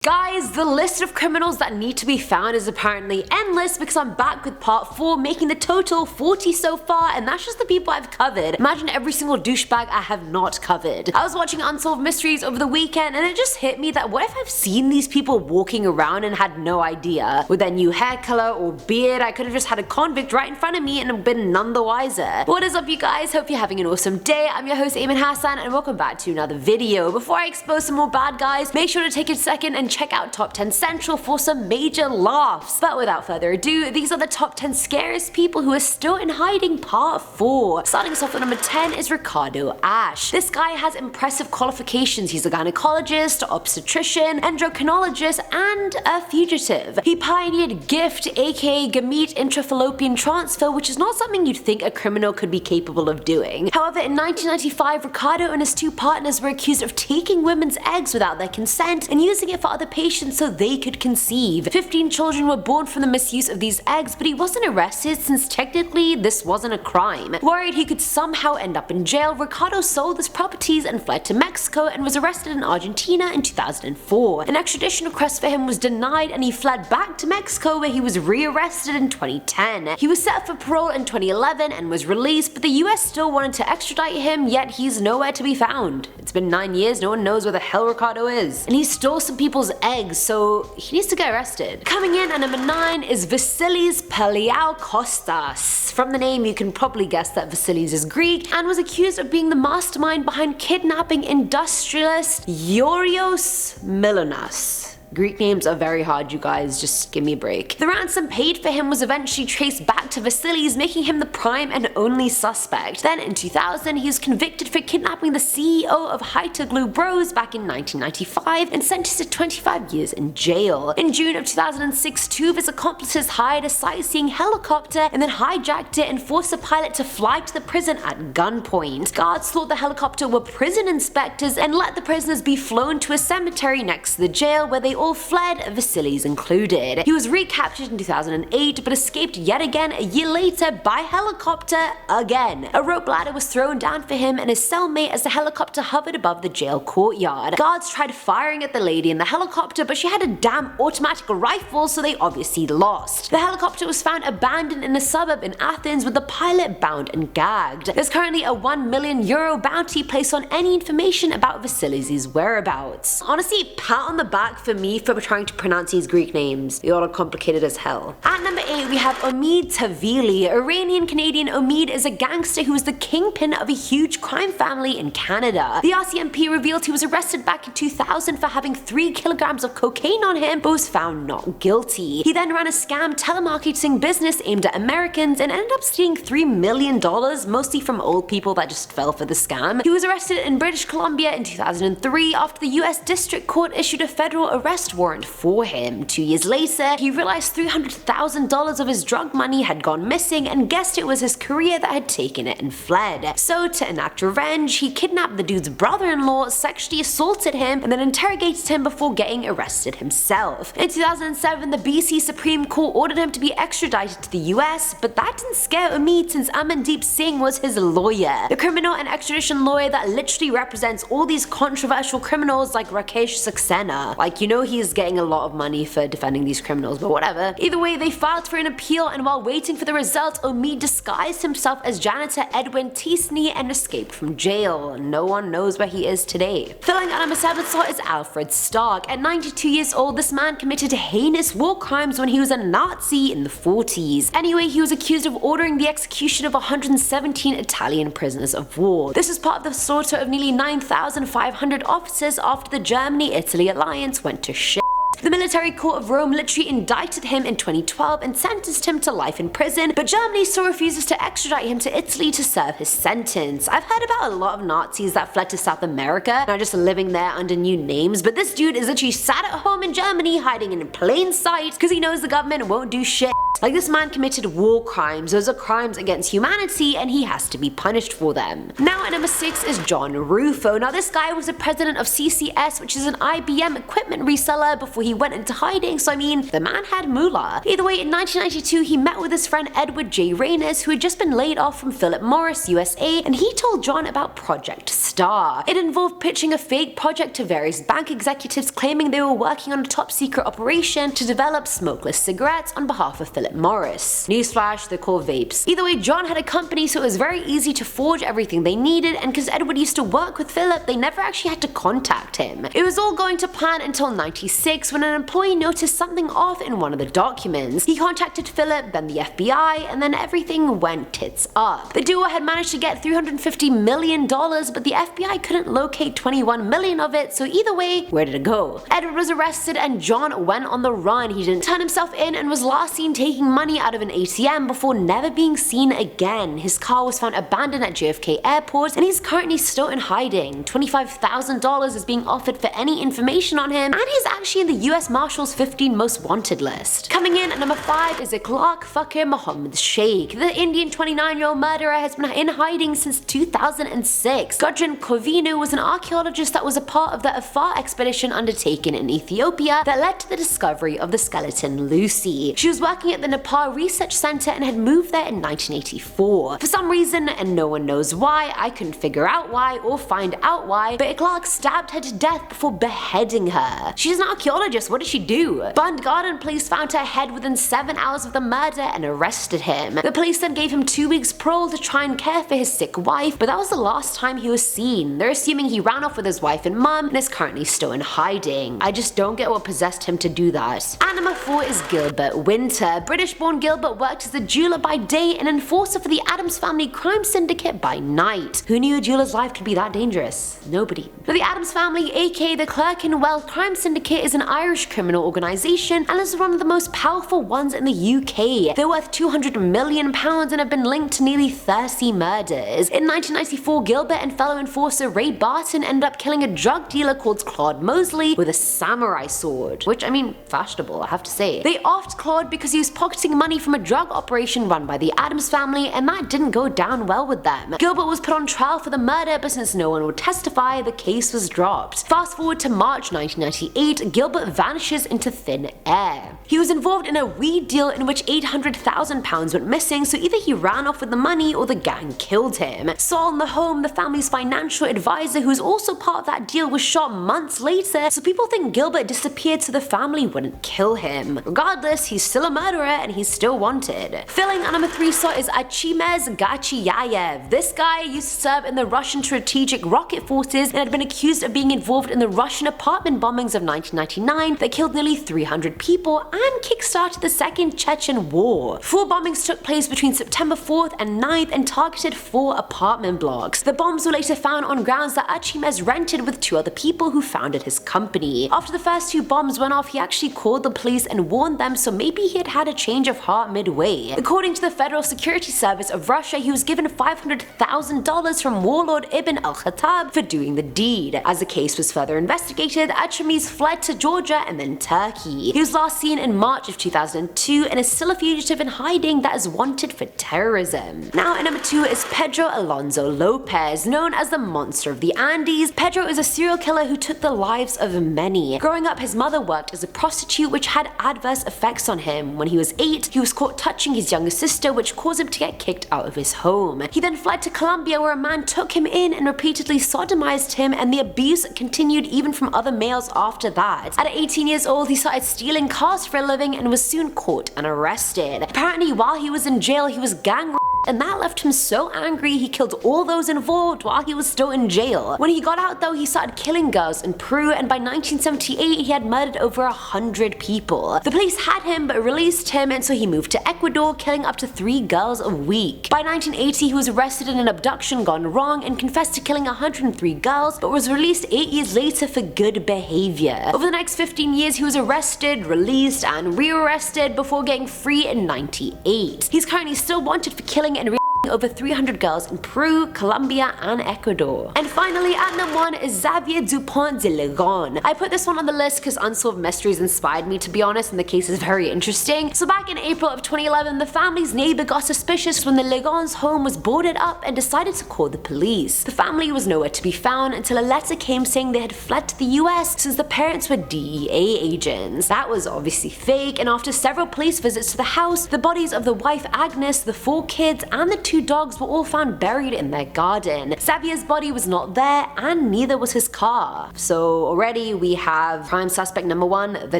Guys, the list of criminals that need to be found is apparently endless because I'm back with part 4, making the total 40 so far, and that's just the people I've covered. Imagine every single douchebag I have not covered. I was watching Unsolved Mysteries over the weekend and it just hit me that what if I've seen these people walking around and had no idea? With their new hair color or beard, I could have just had a convict right in front of me and been none the wiser. What is up, you guys? Hope you're having an awesome day. I'm your host Ayman Hassan and welcome back to another video. Before I expose some more bad guys, make sure to take a second and check out Top 10 Central for some major laughs. But without further ado, these are the top 10 scariest people who are still in hiding part 4. Starting us off at number 10 is Ricardo Ash. This guy has impressive qualifications. He's a gynecologist, obstetrician, endocrinologist, and a fugitive. He pioneered GIFT, aka gamete intrafallopian transfer, which is not something you'd think a criminal could be capable of doing. However, in 1995, Ricardo and his two partners were accused of taking women's eggs without their consent and using it for other patients so they could conceive. 15 children were born from the misuse of these eggs, but he wasn't arrested since technically this wasn't a crime. Worried he could somehow end up in jail, Ricardo sold his properties and fled to Mexico and was arrested in Argentina in 2004. An extradition request for him was denied and he fled back to Mexico where he was rearrested in 2010. He was set for parole in 2011 and was released, but the US still wanted to extradite him, yet he's nowhere to be found. It's been 9 years, no one knows where the hell Ricardo is. And he stole some people's eggs, so he needs to get arrested. Coming in at number 9 is Vasilis Paliaukostas. From the name you can probably guess that Vasilis is Greek and was accused of being the mastermind behind kidnapping industrialist Yorios Milonas. Greek names are very hard, you guys, just give me a break. The ransom paid for him was eventually traced back to Vasilis, making him the prime and only suspect. Then in 2000, he was convicted for kidnapping the CEO of Haitoglu Bros back in 1995 and sentenced to 25 years in jail. In June of 2006, two of his accomplices hired a sightseeing helicopter and then hijacked it and forced the pilot to fly to the prison at gunpoint. Guards thought the helicopter were prison inspectors and let the prisoners be flown to a cemetery next to the jail where they all fled, Vasilis included. He was recaptured in 2008 but escaped yet again a year later by helicopter again. A rope ladder was thrown down for him and his cellmate as the helicopter hovered above the jail courtyard. Guards tried firing at the lady in the helicopter, but she had a damn automatic rifle, so they obviously lost. The helicopter was found abandoned in a suburb in Athens with the pilot bound and gagged. There's currently a €1 million bounty placed on any information about Vasilis' whereabouts. Honestly, pat on the back for me for trying to pronounce these Greek names. They all are complicated as hell. At number 8 we have Omid Tavili. Iranian-Canadian Omid is a gangster who is the kingpin of a huge crime family in Canada. The RCMP revealed he was arrested back in 2000 for having 3 kilograms of cocaine on him but was found not guilty. He then ran a scam telemarketing business aimed at Americans and ended up stealing $3 million, mostly from old people that just fell for the scam. He was arrested in British Columbia in 2003 after the US District Court issued a federal arrest warrant for him. 2 years later, he realized $300,000 of his drug money had gone missing and guessed it was his career that had taken it and fled. So to enact revenge, he kidnapped the dude's brother-in-law, sexually assaulted him, and then interrogated him before getting arrested himself. In 2007, the BC Supreme Court ordered him to be extradited to the US, but that didn't scare Omid since Amandeep Singh was his lawyer. The criminal and extradition lawyer that literally represents all these controversial criminals like Rakesh Saxena. Like, you know, he's getting a lot of money for defending these criminals, but whatever. Either way, they filed for an appeal, and while waiting for the result, Omid disguised himself as janitor Edwin Teesney and escaped from jail. No one knows where he is today. Filling at number 7 slot is Alfred Stark. At 92 years old, this man committed heinous war crimes when he was a Nazi in the 40s. Anyway, he was accused of ordering the execution of 117 Italian prisoners of war. This was part of the slaughter of nearly 9,500 officers after the Germany-Italy alliance went to shit. The military court of Rome literally indicted him in 2012 and sentenced him to life in prison, but Germany still refuses to extradite him to Italy to serve his sentence. I've heard about a lot of Nazis that fled to South America and are just living there under new names, but this dude is literally sat at home in Germany hiding in plain sight because he knows the government won't do shit. Like, this man committed war crimes. Those are crimes against humanity and he has to be punished for them. Now at number 6 is John Rufo. Now this guy was the president of CCS, which is an IBM equipment reseller, before he went into hiding, so I mean, the man had moolah. Either way, in 1992 he met with his friend Edward J. Reynes, who had just been laid off from Philip Morris USA, and he told John about Project Star. It involved pitching a fake project to various bank executives claiming they were working on a top secret operation to develop smokeless cigarettes on behalf of Philip Morris. Newsflash, they're called vapes. Either way, John had a company, so it was very easy to forge everything they needed, and because Edward used to work with Philip, they never actually had to contact him. It was all going to plan until 96 when an employee noticed something off in one of the documents. He contacted Philip, then the FBI, and then everything went tits up. The duo had managed to get $350 million, but the FBI couldn't locate 21 million of it, so either way, where did it go? Edward was arrested and John went on the run. He didn't turn himself in and was last seen taking money out of an ATM before never being seen again. His car was found abandoned at JFK Airport and he's currently still in hiding. $25,000 is being offered for any information on him, and he's actually in the US Marshals 15 most wanted list. Coming in at number 5 is Akhlaq Fakir Mohammed Sheikh. The Indian 29-year-old murderer has been in hiding since 2006. Gudrun Kovinu was an archaeologist that was a part of the Afar expedition undertaken in Ethiopia that led to the discovery of the skeleton Lucy. She was working at the Nepal Research Center and had moved there in 1984. For some reason, and no one knows why, I couldn't figure out why or find out why, but Akhlaq stabbed her to death before beheading her. She's an archaeologist, what did she do? Bund Garden police found her head within 7 hours of the murder and arrested him. The police then gave him 2 weeks parole to try and care for his sick wife, but that was the last time he was seen. They're assuming he ran off with his wife and mum and is currently still in hiding. I just don't get what possessed him to do that. At number 4 is Gilbert Winter. British-born Gilbert worked as a jeweler by day and enforcer for the Addams Family crime syndicate by night. Who knew a jeweler's life could be that dangerous? Nobody. But the Addams Family, aka the Clerkenwell Crime Syndicate, is an Irish criminal organisation and is one of the most powerful ones in the UK. They're worth £200 million and have been linked to nearly 30 murders. In 1994, Gilbert and fellow enforcer Ray Barton ended up killing a drug dealer called Claude Mosley with a samurai sword. Which, I mean, fashionable, I have to say. They offed Claude because he was pocketing money from a drug operation run by the Addams Family, and that didn't go down well with them. Gilbert was put on trial for the murder, but since no one would testify, the case was dropped. Fast forward to March 1998, Gilbert vanishes into thin air. He was involved in a weed deal in which £800,000 went missing, so either he ran off with the money or the gang killed him. Saul Nahom, the family's financial advisor who was also part of that deal, was shot months later, so people think Gilbert disappeared so the family wouldn't kill him. Regardless, he's still a murderer and he's still wanted. Filling at number 3 slot is Achimez Gachiyayev. This guy used to serve in the Russian Strategic Rocket Forces and had been accused of being involved in the Russian apartment bombings of 1999 that killed nearly 300 people and kickstarted the Second Chechen War. 4 bombings took place between September 4th and 9th and targeted 4 apartment blocks. The bombs were later found on grounds that Achimez rented with 2 other people who founded his company. After the first 2 bombs went off, he actually called the police and warned them, so maybe he had had a change of heart midway. According to the Federal Security Service of Russia, he was given $500,000 from warlord Ibn al-Khattab for doing the deed. As the case was further investigated, Achimez fled to Georgia and then Turkey. He was last seen in March of 2002 and is still a fugitive in hiding that is wanted for terrorism. Now at number 2 is Pedro Alonso Lopez. Known as the Monster of the Andes, Pedro is a serial killer who took the lives of many. Growing up, his mother worked as a prostitute, which had adverse effects on him. When he was 8, he was caught touching his younger sister, which caused him to get kicked out of his home. He then fled to Colombia, where a man took him in and repeatedly sodomized him, and the abuse continued even from other males after that. At 18 years old, he started stealing cars for a living and was soon caught and arrested. Apparently, while he was in jail, he was gang raped, and that left him so angry he killed all those involved while he was still in jail. When he got out though, he started killing girls in Peru, and by 1978 he had murdered over 100 people. The police had him but released him, and so he moved to Ecuador, killing up to 3 girls a week. By 1980 he was arrested in an abduction gone wrong and confessed to killing 103 girls, but was released 8 years later for good behavior. Over the next 15 years he was arrested, released, and re-arrested before getting free in 98. He's currently still wanted for killing and over 300 girls in Peru, Colombia, and Ecuador. And finally, at number 1 is Xavier Dupont de Ligón. I put this one on the list because unsolved mysteries inspired me, to be honest, and the case is very interesting. So back in April of 2011, the family's neighbor got suspicious when the Ligón's home was boarded up and decided to call the police. The family was nowhere to be found until a letter came saying they had fled to the US since the parents were DEA agents. That was obviously fake, and after several police visits to the house, the bodies of the wife Agnes, the 4 kids, and the 2 dogs were all found buried in their garden. Xavier's body was not there, and neither was his car. So already we have prime suspect number 1, the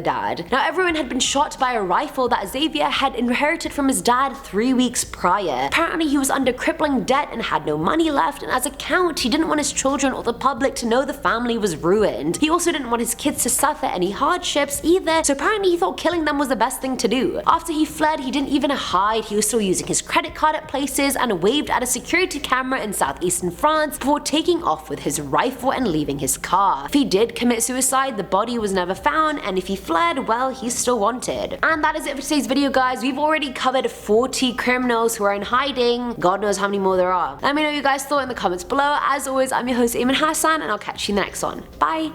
dad. Now everyone had been shot by a rifle that Xavier had inherited from his dad 3 weeks prior. Apparently he was under crippling debt and had no money left, and as a count, he didn't want his children or the public to know the family was ruined. He also didn't want his kids to suffer any hardships either, so apparently he thought killing them was the best thing to do. After he fled, he didn't even hide, he was still using his credit card at places and waved at a security camera in southeastern France before taking off with his rifle and leaving his car. If he did commit suicide, the body was never found, and if he fled, well, he's still wanted. And that is it for today's video, guys. We've already covered 40 criminals who are in hiding. God knows how many more there are. Let me know what you guys thought in the comments below. As always, I'm your host, Ayman Hassan, and I'll catch you in the next one. Bye!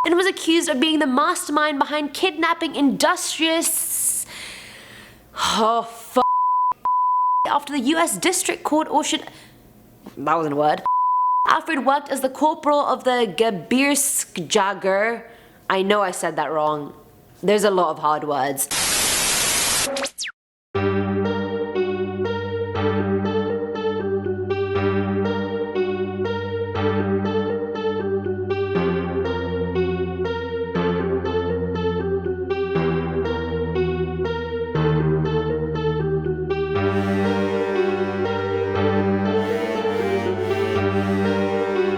And was accused of being the mastermind behind kidnapping industrious... Oh, fuck. After the US District Court ordered... That wasn't a word. Alfred worked as the corporal of the Gebirgsjäger. I know I said that wrong. There's a lot of hard words.